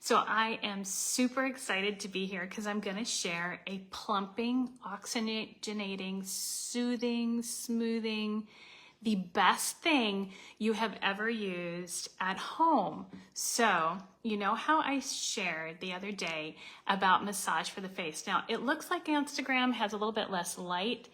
So I am super excited to be here because I'm going to share a plumping, oxygenating, soothing, smoothing, the best thing you have ever used at home. So, you know how I shared the other day about massage for the face. Now, it looks like Instagram has a little bit less light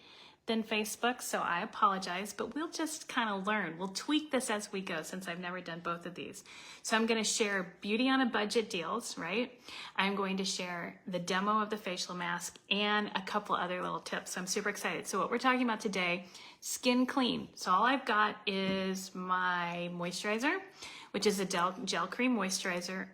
than Facebook, so I apologize, but we'll just kind of learn. We'll tweak this as we go since I've never done both of these. So I'm going to share beauty on a budget deals, right? I'm going to share the demo of the facial mask and a couple other little tips. So I'm super excited. So what we're talking about today, skin clean. So all I've got is my moisturizer, which is a gel cream moisturizer.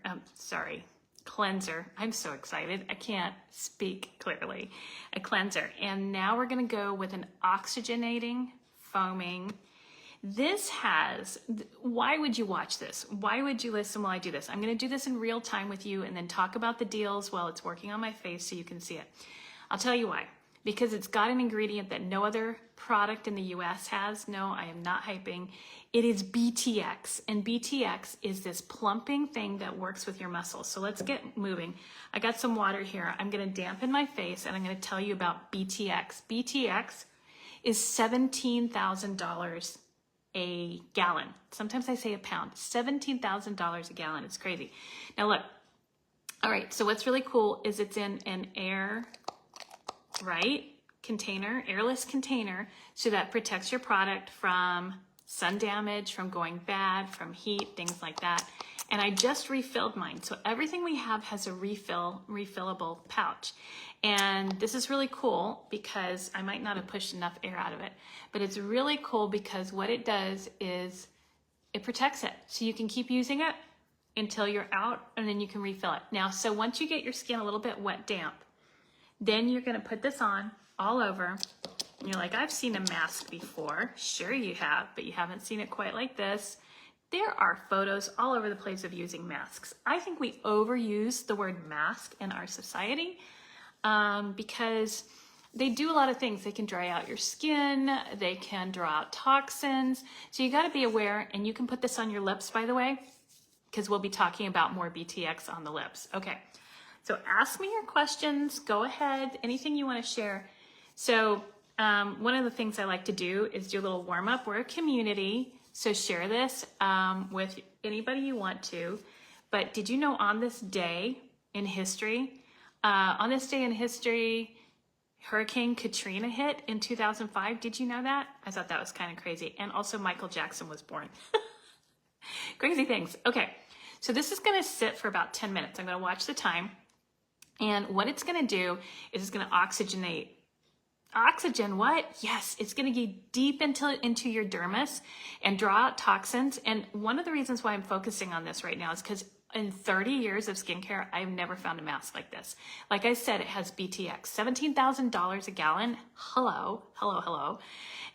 Cleanser. I'm so excited. I can't speak clearly. A cleanser. And now we're going to go with an oxygenating, foaming. This has, why would you watch this? Why would you listen while I do this? I'm going to do this in real time with you and then talk about the deals while it's working on my face so you can see it. I'll tell you why. Because it's got an ingredient that no other product in the US has. No, I am not hyping. It is BTX, and BTX is this plumping thing that works with your muscles. So let's get moving. I got some water here. I'm gonna dampen my face and I'm gonna tell you about BTX. BTX is $17,000 a gallon. Sometimes I say a pound. $17,000 a gallon, it's crazy. Now look, all right, so what's really cool is it's in an container, airless container, so that protects your product from sun damage, from going bad, from heat, things like that. And I just refilled mine. So everything we have has a refillable pouch. And this is really cool because I might not have pushed enough air out of it, but it's really cool because what it does is it protects it. So you can keep using it until you're out and then you can refill it. Now, so once you get your skin a little bit wet, damp, then you're gonna put this on all over. And you're like, I've seen a mask before. Sure you have, but you haven't seen it quite like this. There are photos all over the place of using masks. I think we overuse the word mask in our society because they do a lot of things. They can dry out your skin. They can draw out toxins. So you gotta be aware, and you can put this on your lips, by the way, because we'll be talking about more BTX on the lips. Okay. So ask me your questions, go ahead, anything you want to share. So one of the things I like to do is do a little warm up. We're a community, so share this with anybody you want to. But did you know on this day in history, Hurricane Katrina hit in 2005? Did you know that? I thought that was kind of crazy. And also Michael Jackson was born. Crazy things. Okay, so this is going to sit for about 10 minutes. I'm going to watch the time. And what it's gonna do is it's gonna oxygenate. Oxygen, what? Yes, it's gonna get deep into your dermis and draw out toxins. And one of the reasons why I'm focusing on this right now is because in 30 years of skincare, I've never found a mask like this. Like I said, it has BTX, $17,000 a gallon. Hello, hello, hello.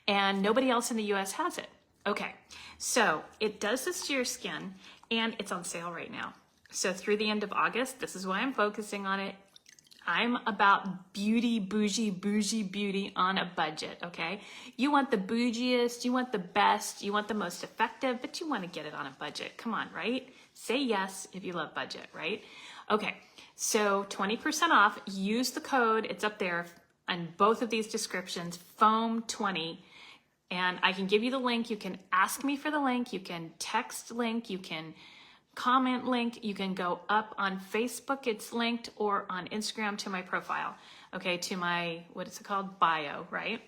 And nobody else in the US has it. Okay, so it does this to your skin and it's on sale right now. So through the end of August, this is why I'm focusing on it. I'm about beauty, bougie beauty on a budget, okay? You want the bougiest, you want the best, you want the most effective, but you want to get it on a budget. Come on, right? Say yes if you love budget, right? Okay, so 20% off. Use the code. It's up there on both of these descriptions, Foam20. And I can give you the link. You can ask me for the link. You can text link. You can comment link. You can go up on Facebook, it's linked, or on Instagram to my profile, okay, to my, what is it called, bio, right?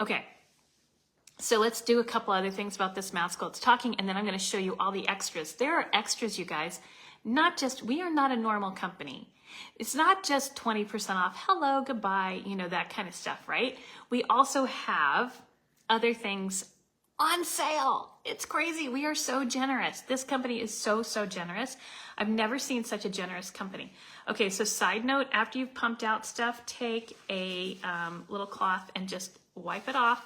Okay, so let's do a couple other things about this mask while it's talking, and then I'm gonna show you all the extras. There are extras, you guys, not just, we are not a normal company. It's not just 20% off, hello, goodbye, you know, that kind of stuff, right? We also have other things on sale. It's crazy. We are so generous. This company is so generous. I've never seen such a generous company. Okay, so side note, after you've pumped out stuff, take a little cloth and just wipe it off.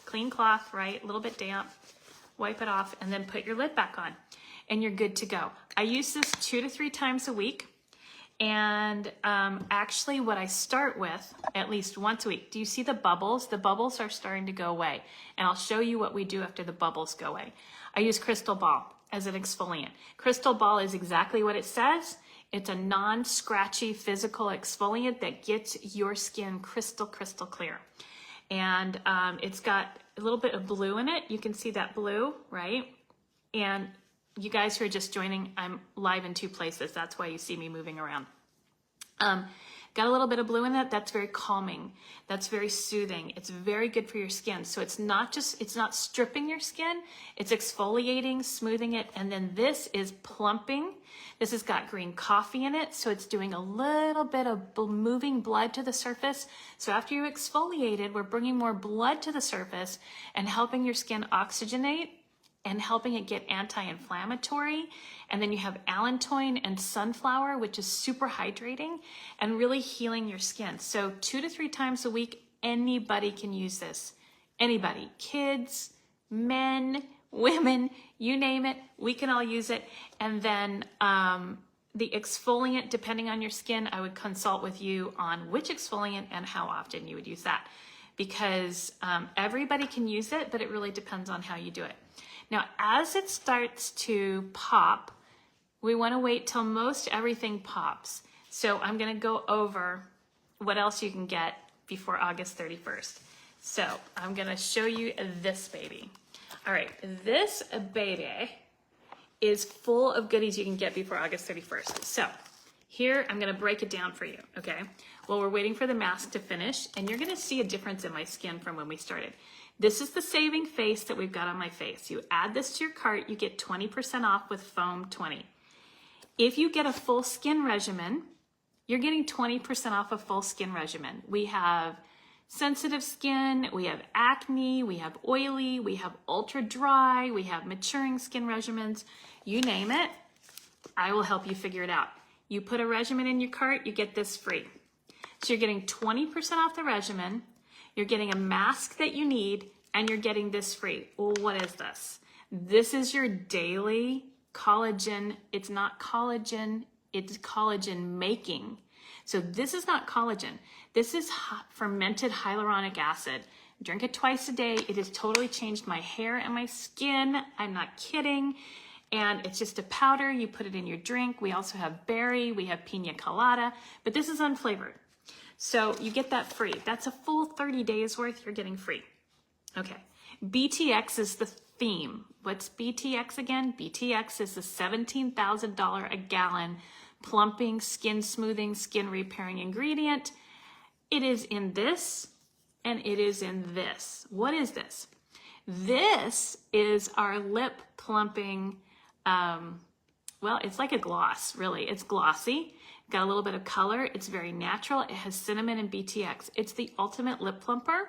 Clean cloth, right? A little bit damp. Wipe it off and then put your lid back on and you're good to go. I use this 2 to 3 times a week. And actually what I start with at least once a week, do you see the bubbles? The bubbles are starting to go away. And I'll show you what we do after the bubbles go away. I use Crystal Ball as an exfoliant. Crystal Ball is exactly what it says. It's a non-scratchy physical exfoliant that gets your skin crystal clear. And it's got a little bit of blue in it. You can see that blue, right? And you guys who are just joining, I'm live in 2 places. That's why you see me moving around. Got a little bit of blue in it. That's very calming. That's very soothing. It's very good for your skin. So it's not stripping your skin. It's exfoliating, smoothing it. And then this is plumping. This has got green coffee in it. So it's doing a little bit of moving blood to the surface. So after you exfoliated, we're bringing more blood to the surface and helping your skin oxygenate and helping it get anti-inflammatory. And then you have allantoin and sunflower, which is super hydrating and really healing your skin. So 2 to 3 times a week, anybody can use this. Anybody, kids, men, women, you name it, we can all use it. And then the exfoliant, depending on your skin, I would consult with you on which exfoliant and how often you would use that. Because everybody can use it, but it really depends on how you do it. Now, as it starts to pop, we want to wait till most everything pops. So I'm going to go over what else you can get before August 31st. So I'm going to show you this baby. All right, this baby is full of goodies you can get before August 31st. So here, I'm going to break it down for you, okay? Well, we're waiting for the mask to finish, and you're going to see a difference in my skin from when we started. This is the saving face that we've got on my face. You add this to your cart, you get 20% off with Foam20. If you get a full skin regimen, you're getting 20% off a full skin regimen. We have sensitive skin, we have acne, we have oily, we have ultra dry, we have maturing skin regimens. You name it, I will help you figure it out. You put a regimen in your cart, you get this free. So you're getting 20% off the regimen, you're getting a mask that you need, and you're getting this free. Well, what is this? This is your daily collagen. It's not collagen, it's collagen making. So this is not collagen. This is fermented hyaluronic acid. Drink it twice a day. It has totally changed my hair and my skin. I'm not kidding. And it's just a powder. You put it in your drink. We also have berry. We have pina colada. But this is unflavored. So you get that free. That's a full 30 days worth you're getting free. Okay. BTX is the theme. What's BTX again? BTX is the $17,000 a gallon plumping, skin smoothing, skin repairing ingredient. It is in this and it is in this. What is this? This is our lip plumping, well, it's like a gloss, really. It's glossy. Got a little bit of color. It's very natural. It has cinnamon and BTX. It's the ultimate lip plumper.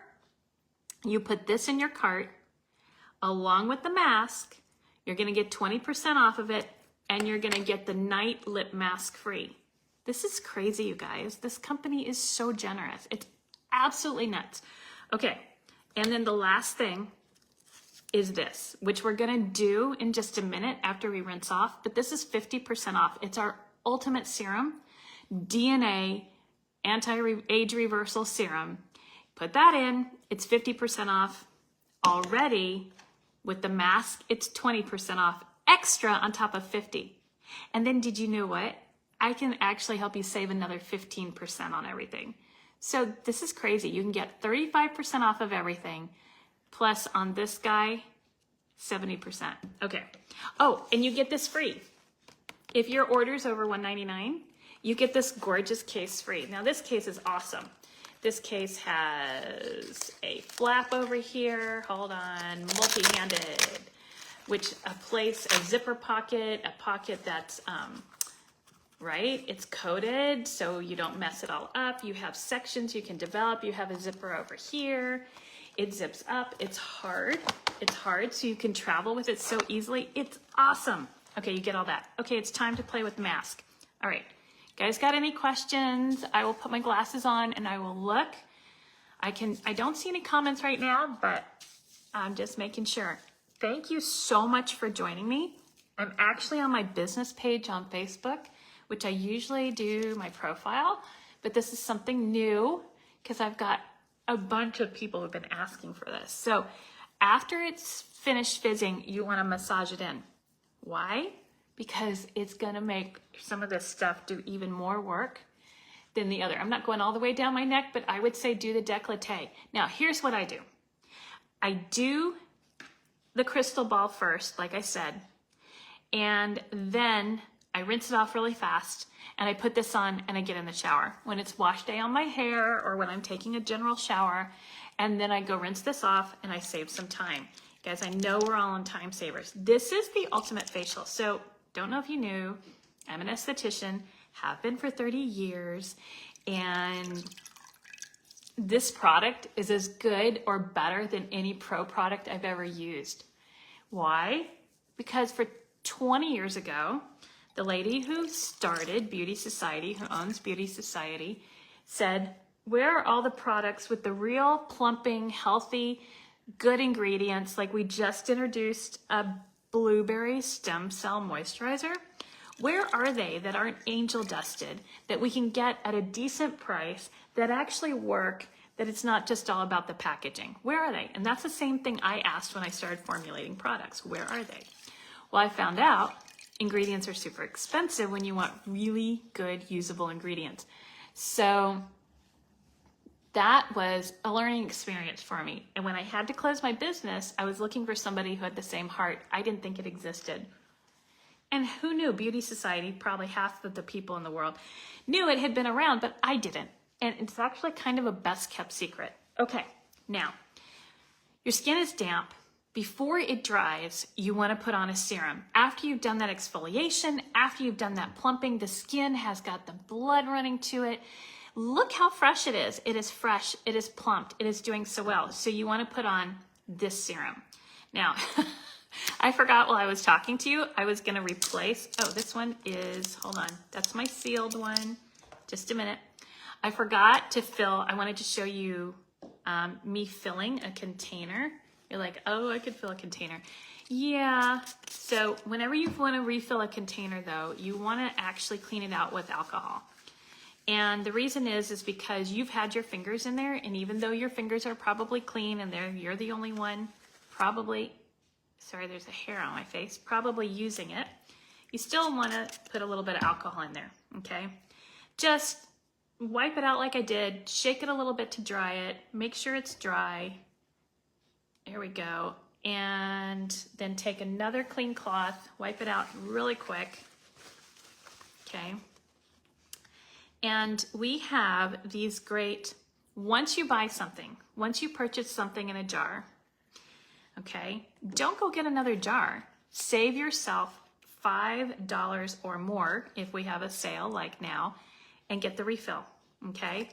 You put this in your cart along with the mask. You're going to get 20% off of it, and you're going to get the night lip mask free. This is crazy, you guys. This company is so generous. It's absolutely nuts. Okay, and then the last thing is this, which we're going to do in just a minute after we rinse off, but this is 50% off. It's our ultimate serum, DNA anti-age reversal serum. Put that in, it's 50% off already. With the mask, it's 20% off extra on top of 50. And then did you know what? I can actually help you save another 15% on everything. So this is crazy. You can get 35% off of everything, plus on this guy, 70%. Okay. Oh, and you get this free. If your order's over $199, you get this gorgeous case free. Now this case is awesome. This case has a flap over here, hold on, multi-handed, which a zipper pocket, a pocket that's, right, it's coated so you don't mess it all up. You have sections you can develop. You have a zipper over here. It zips up, it's hard so you can travel with it so easily. It's awesome. Okay, you get all that. Okay, it's time to play with the mask. All right. Guys, got any questions? I will put my glasses on and I will look. I don't see any comments right now, but I'm just making sure. Thank you so much for joining me. I'm actually on my business page on Facebook, which I usually do my profile, but this is something new because I've got a bunch of people who've been asking for this. So after it's finished fizzing, you want to massage it in. Why? because it's gonna make some of this stuff do even more work than the other. I'm not going all the way down my neck, but I would say do the décolleté. Now, here's what I do. I do the crystal ball first, like I said, and then I rinse it off really fast, and I put this on and I get in the shower. When it's wash day on my hair or when I'm taking a general shower, and then I go rinse this off and I save some time. Guys, I know we're all on time savers. This is the ultimate facial. So don't know if you knew, I'm an esthetician, have been for 30 years, and this product is as good or better than any pro product I've ever used. Why? Because for 20 years ago, the lady who started Beauty Society, who owns Beauty Society, said, where are all the products with the real plumping, healthy, good ingredients? Like we just introduced a blueberry stem cell moisturizer. Where are they that aren't angel dusted, that we can get at a decent price, that actually work, that it's not just all about the packaging? Where are they? And that's the same thing I asked when I started formulating products. Where are they? Well, I found out ingredients are super expensive when you want really good usable ingredients. So that was a learning experience for me. And when I had to close my business, I was looking for somebody who had the same heart. I didn't think it existed. And who knew? Beauty Society, probably half of the people in the world knew it had been around, but I didn't. And it's actually kind of a best kept secret. Okay, now, your skin is damp. Before it dries, you want to put on a serum. After you've done that exfoliation, after you've done that plumping, the skin has got the blood running to it. Look how fresh it is. It is fresh, it is plumped, it is doing so well. So you want to put on this serum. Now, I forgot while I was talking to you, I was going to replace, oh, this one is, hold on, that's my sealed one. Just a minute. I forgot to fill, I wanted to show you me filling a container. You're like, oh, I could fill a container. Yeah, so whenever you want to refill a container though, you want to actually clean it out with alcohol. And the reason is because you've had your fingers in there, and even though your fingers are probably clean and you're the only one probably, sorry, there's a hair on my face, probably using it, you still want to put a little bit of alcohol in there, okay? Just wipe it out like I did, shake it a little bit to dry it, make sure it's dry. There we go. And then take another clean cloth, wipe it out really quick, okay? And we have these great, once you buy something, once you purchase something in a jar, okay, don't go get another jar. Save yourself $5 or more if we have a sale like now, and get the refill, okay?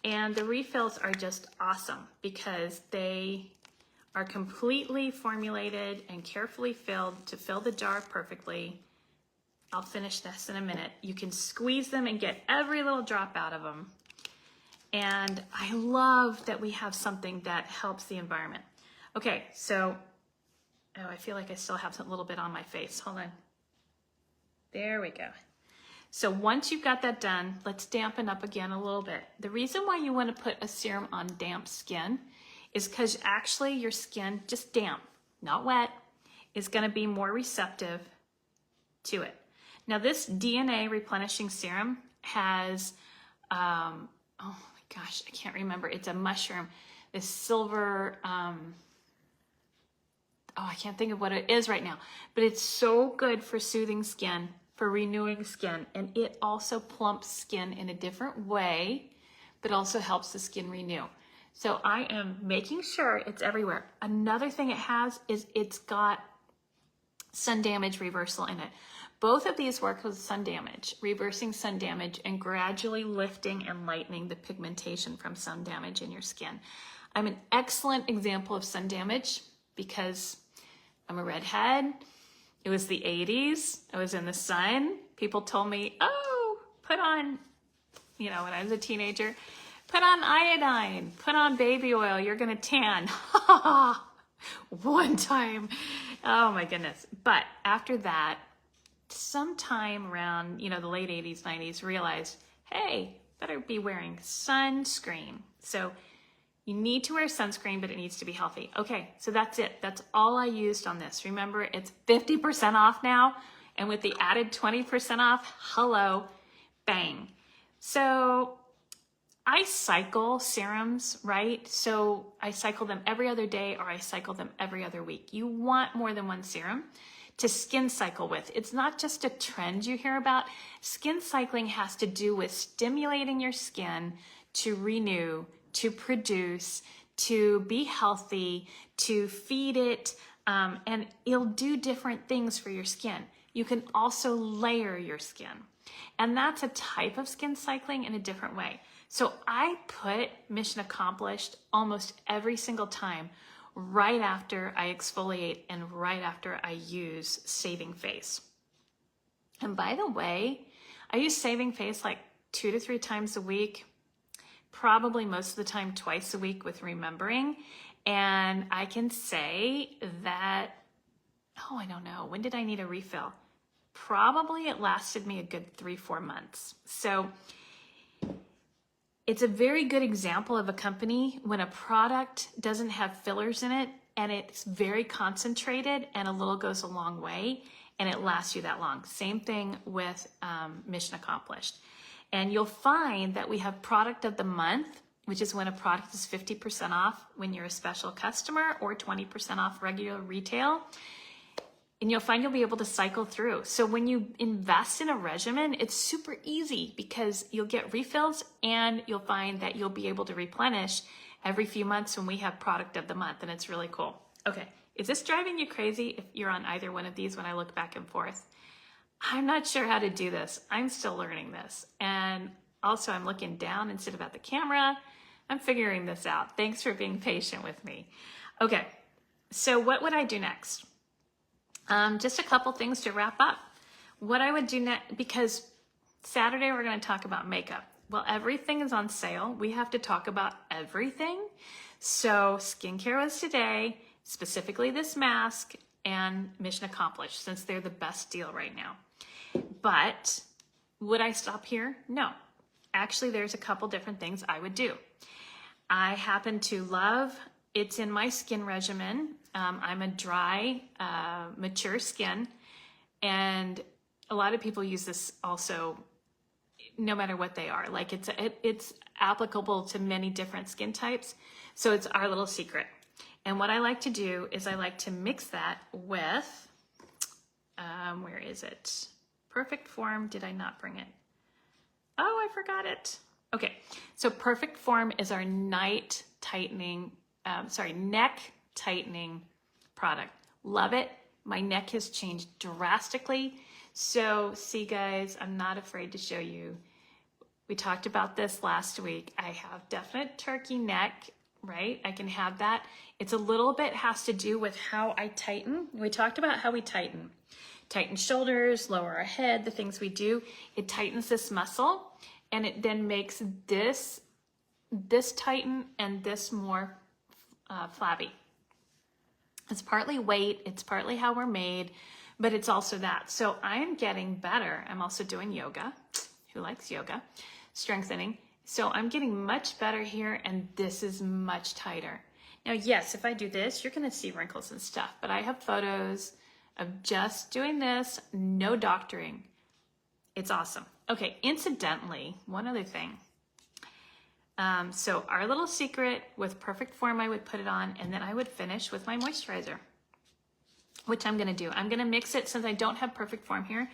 And the refills are just awesome because they are completely formulated and carefully filled to fill the jar perfectly. I'll finish this in a minute. You can squeeze them and get every little drop out of them. And I love that we have something that helps the environment. Okay, so, oh, I feel like I still have a little bit on my face. Hold on. There we go. So once you've got that done, let's dampen up again a little bit. The reason why you want to put a serum on damp skin is because actually your skin, just damp, not wet, is going to be more receptive to it. Now this DNA replenishing serum has, oh my gosh, I can't remember. It's a mushroom, this silver, oh, I can't think of what it is right now, but it's so good for soothing skin, for renewing skin, and it also plumps skin in a different way, but also helps the skin renew. So I am making sure it's everywhere. Another thing it has is it's got sun damage reversal in it. Both of these work with sun damage, reversing sun damage and gradually lifting and lightening the pigmentation from sun damage in your skin. I'm an excellent example of sun damage because I'm a redhead. It was the 80s. I was in the sun. People told me, oh, put on, you know, when I was a teenager, put on iodine, put on baby oil, you're gonna tan. One time. Oh my goodness. But after that, sometime around, you know, the late 80s, 90s, realized, hey, better be wearing sunscreen. So you need to wear sunscreen, but it needs to be healthy. Okay, so that's it. That's all I used on this. Remember, it's 50% off now, And with the added 20% off, hello, bang. So I cycle serums, right? So I cycle them every other day or I cycle them every other week. You want more than one serum to skin cycle with. It's not just a trend you hear about. Skin cycling has to do with stimulating your skin to renew, to produce, to be healthy, to feed it, and it'll do different things for your skin. You can also layer your skin. And that's a type of skin cycling in a different way. So I put Mission Accomplished almost every single time right after I exfoliate and right after I use Saving Face. And by the way, I use Saving Face like 2 to 3 times a week, probably most of the time twice a week with remembering. And I can say that, I don't know, when did I need a refill? Probably it lasted me a good 3-4 months. So it's a very good example of a company when a product doesn't have fillers in it and it's very concentrated and a little goes a long way and it lasts you that long. Same thing with Mission Accomplished. And you'll find that we have product of the month, which is when a product is 50% off when you're a special customer or 20% off regular retail. And you'll find you'll be able to cycle through. So when you invest in a regimen, it's super easy because you'll get refills and you'll find that you'll be able to replenish every few months when we have product of the month, and it's really cool. Okay, is this driving you crazy if you're on either one of these when I look back and forth? I'm not sure how to do this. I'm still learning this. And also I'm looking down instead of at the camera. I'm figuring this out. Thanks for being patient with me. Okay, so what would I do next? Just a couple things to wrap up. What I would do next, because Saturday we're going to talk about makeup. Well, everything is on sale. We have to talk about everything. So skincare was today, specifically this mask and Mission Accomplished, since they're the best deal right now. But would I stop here? No. Actually, there's a couple different things I would do. I happen to love, it's in my skin regimen. I'm a dry, mature skin, and a lot of people use this also no matter what they are. Like it's applicable to many different skin types. So it's our little secret. And what I like to do is I like to mix that with, where is it? Perfect Form, did I not bring it? Oh, I forgot it. Okay, so Perfect Form is our neck tightening product. Love it. My neck has changed drastically. So see guys, I'm not afraid to show you. We talked about this last week. I have definite turkey neck, right? I can have that. It's a little bit has to do with how I tighten. We talked about how we tighten. Tighten shoulders, lower our head, the things we do. It tightens this muscle and it then makes this tighten and this more flabby. It's partly weight, it's partly how we're made, but it's also that. So I am getting better. I'm also doing yoga. Who likes yoga? Strengthening. So I'm getting much better here, and this is much tighter. Now, yes, if I do this, you're gonna see wrinkles and stuff, but I have photos of just doing this, no doctoring. It's awesome. Okay, incidentally, one other thing. So our little secret with Perfect Form, I would put it on, and then I would finish with my moisturizer, which I'm gonna do. I'm gonna mix it, since I don't have Perfect Form here,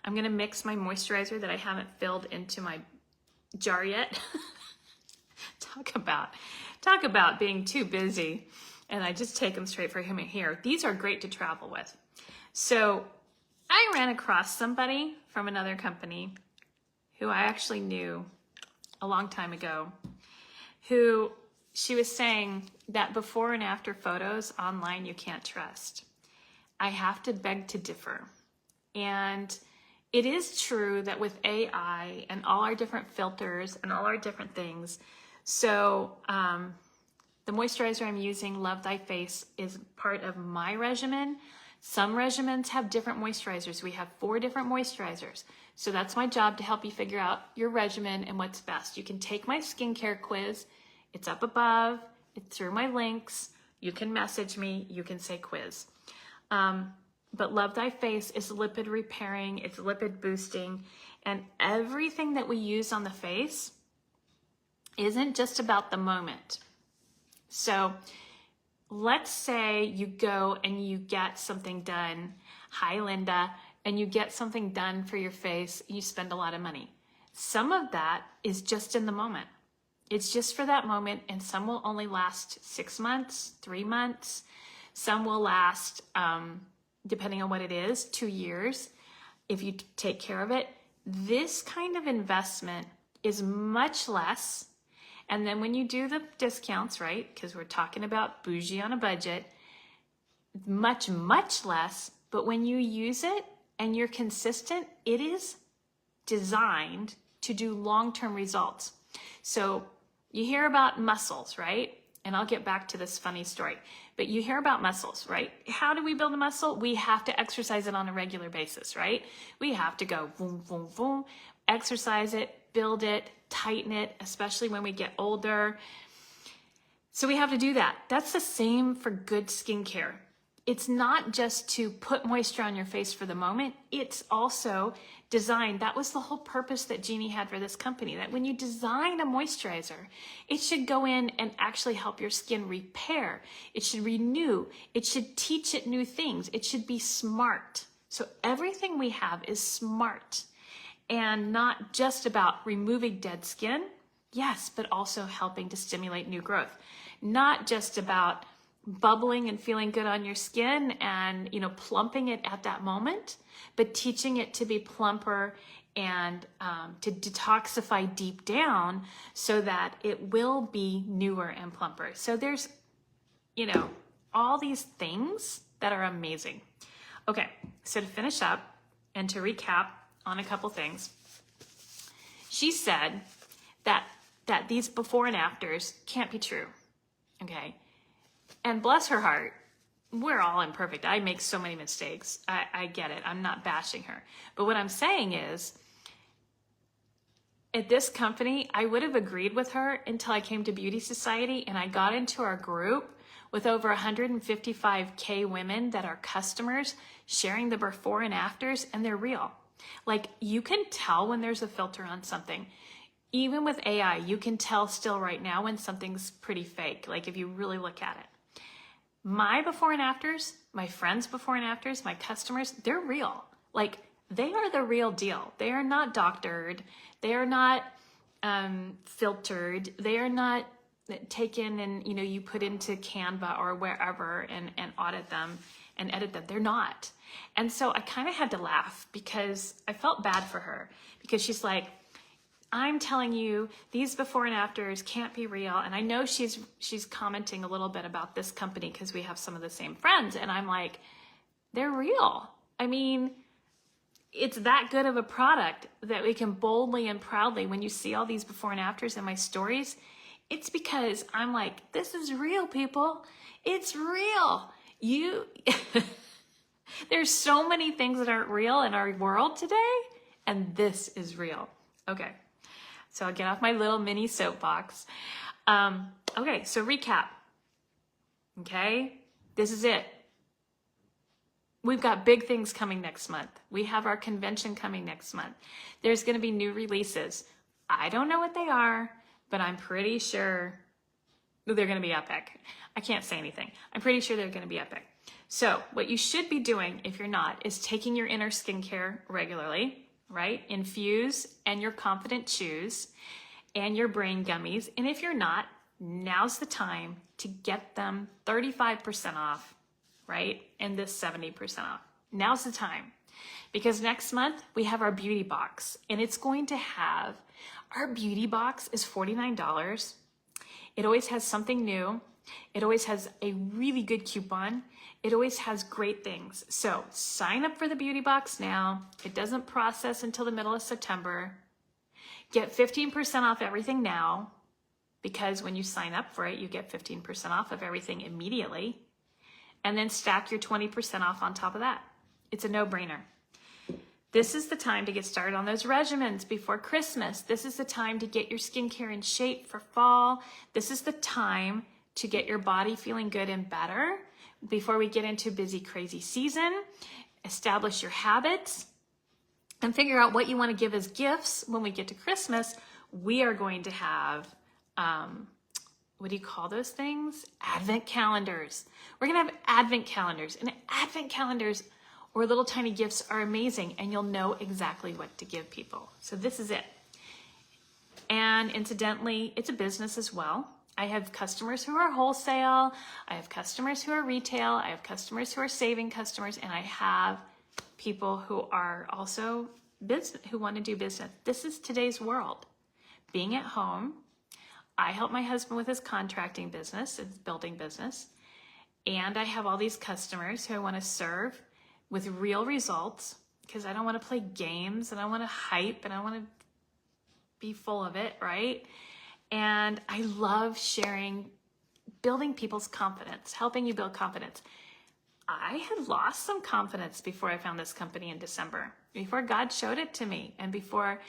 I'm gonna mix my moisturizer that I haven't filled into my jar yet. Talk about being too busy, and I just take them straight for him here. These are great to travel with. So I ran across somebody from another company who I actually knew a long time ago, who she was saying that before and after photos online you can't trust. I have to beg to differ. And it is true that with AI and all our different filters and all our different things, so the moisturizer I'm using, Love Thy Face, is part of my regimen. Some regimens have different moisturizers. We have 4 different moisturizers. So that's my job, to help you figure out your regimen and what's best. You can take my skincare quiz. It's up above. It's through my links. You can message me. You can say quiz. but Love Thy Face is lipid repairing, it's lipid boosting, and everything that we use on the face isn't just about the moment. So let's say you go and you get something done. Hi, Linda. And you get something done for your face. You spend a lot of money. Some of that is just in the moment. It's just for that moment. And some will only last 6 months, 3 months. Some will last, depending on what it is, 2 years. If you take care of it, this kind of investment is much less. And then when you do the discounts, right, because we're talking about bougie on a budget, much, much less. But when you use it and you're consistent, it is designed to do long-term results. So you hear about muscles, right? And I'll get back to this funny story. But you hear about muscles, right? How do we build a muscle? We have to exercise it on a regular basis, right? We have to go boom, boom, boom, exercise it, build it, tighten it, especially when we get older. So we have to do that. That's the same for good skincare. It's not just to put moisture on your face for the moment. It's also designed. That was the whole purpose that Jeannie had for this company, that when you design a moisturizer, it should go in and actually help your skin repair. It should renew. It should teach it new things. It should be smart. So everything we have is smart and not just about removing dead skin. Yes, but also helping to stimulate new growth. Not just about bubbling and feeling good on your skin and, plumping it at that moment, but teaching it to be plumper and to detoxify deep down so that it will be newer and plumper. So there's, all these things that are amazing. Okay, so to finish up and to recap on a couple things, she said that these before and afters can't be true, okay? And bless her heart, we're all imperfect. I make so many mistakes. I get it. I'm not bashing her. But what I'm saying is, at this company, I would have agreed with her until I came to Beauty Society and I got into our group with over 155K women that are customers sharing the before and afters, and they're real. Like, you can tell when there's a filter on something. Even with AI, you can tell still right now when something's pretty fake, like if you really look at it. My before and afters, my friends' before and afters, my customers, they're real. Like, they are the real deal. They are not doctored. They are not filtered. They are not taken and, you put into Canva or wherever and audit them and edit them. They're not. And so I kind of had to laugh because I felt bad for her, because she's like, I'm telling you, these before and afters can't be real. And I know she's commenting a little bit about this company because we have some of the same friends. And I'm like, they're real. I mean, it's that good of a product that we can boldly and proudly, when you see all these before and afters in my stories, it's because I'm like, this is real, people. It's real. There's so many things that aren't real in our world today, and this is real. Okay. So I'll get off my little mini soapbox. Okay, so recap. Okay, this is it. We've got big things coming next month. We have our convention coming next month. There's going to be new releases. I don't know what they are, but I'm pretty sure they're going to be epic. I can't say anything. I'm pretty sure they're going to be epic. So what you should be doing, if you're not, is taking your inner skincare regularly. Right? Infuse and your Confident Chews and your brain gummies. And if you're not, now's the time to get them 35% off, right? And this 70% off. Now's the time, because next month we have our beauty box, and it's going to have, our beauty box is $49. It always has something new. It always has a really good coupon. It always has great things. So sign up for the beauty box now. It doesn't process until the middle of September. Get 15% off everything now, because when you sign up for it, you get 15% off of everything immediately. And then stack your 20% off on top of that. It's a no-brainer. This is the time to get started on those regimens before Christmas. This is the time to get your skincare in shape for fall. This is the time to get your body feeling good and better before we get into busy, crazy season. Establish your habits and figure out what you want to give as gifts. When we get to Christmas, we are going to have, what do you call those things? Advent calendars. We're going to have Advent calendars, and Advent calendars or little tiny gifts are amazing, and you'll know exactly what to give people. So this is it. And incidentally, it's a business as well. I have customers who are wholesale. I have customers who are retail. I have customers who are saving customers, and I have people who are also business, who want to do business. This is today's world. Being at home, I help my husband with his contracting business, his building business, and I have all these customers who I want to serve with real results, because I don't want to play games, and I want to hype, and I want to be full of it, right? And I love sharing, building people's confidence, helping you build confidence. I had lost some confidence before I found this company in December, before God showed it to me, and before,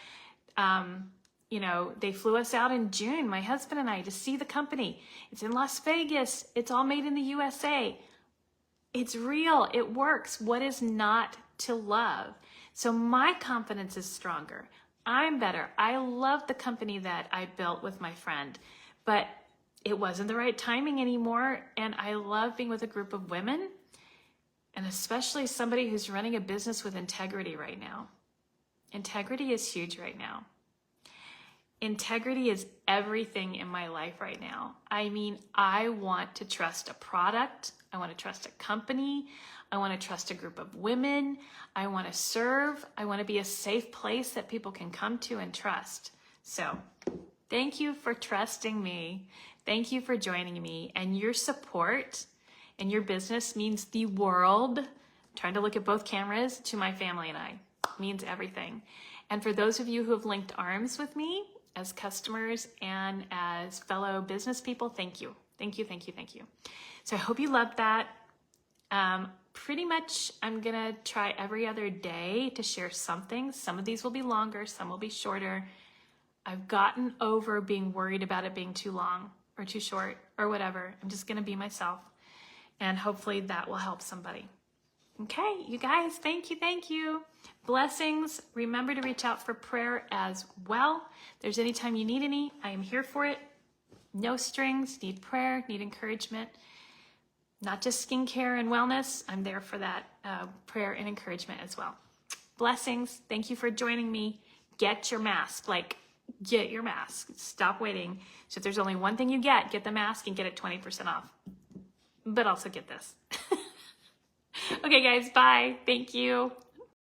they flew us out in June, my husband and I, to see the company. It's in Las Vegas. It's all made in the USA. It's real. It works. What is not to love? So my confidence is stronger. I'm better. I love the company that I built with my friend, but it wasn't the right timing anymore. And I love being with a group of women, and especially somebody who's running a business with integrity right now. Integrity is huge right now. Integrity is everything in my life right now. I mean, I want to trust a product. I want to trust a company. I want to trust a group of women. I want to serve. I want to be a safe place that people can come to and trust. So thank you for trusting me. Thank you for joining me. And your support and your business means the world. I'm trying to look at both cameras, to my family and I. It means everything. And for those of you who have linked arms with me as customers and as fellow business people, thank you. Thank you, thank you, thank you. So I hope you loved that. Pretty much I'm gonna try every other day to share something. Some of these will be longer, some will be shorter. I've gotten over being worried about it being too long or too short or whatever. I'm just gonna be myself, and hopefully that will help somebody. Okay, you guys, thank you, thank you. Blessings. Remember to reach out for prayer as well. If there's any time you need any, I am here for it. No strings, need prayer, need encouragement. Not just skincare and wellness. I'm there for that prayer and encouragement as well. Blessings. Thank you for joining me. Get your mask. Get your mask. Stop waiting. So if there's only one thing you get the mask and get it 20% off. But also get this. Okay, guys. Bye. Thank you.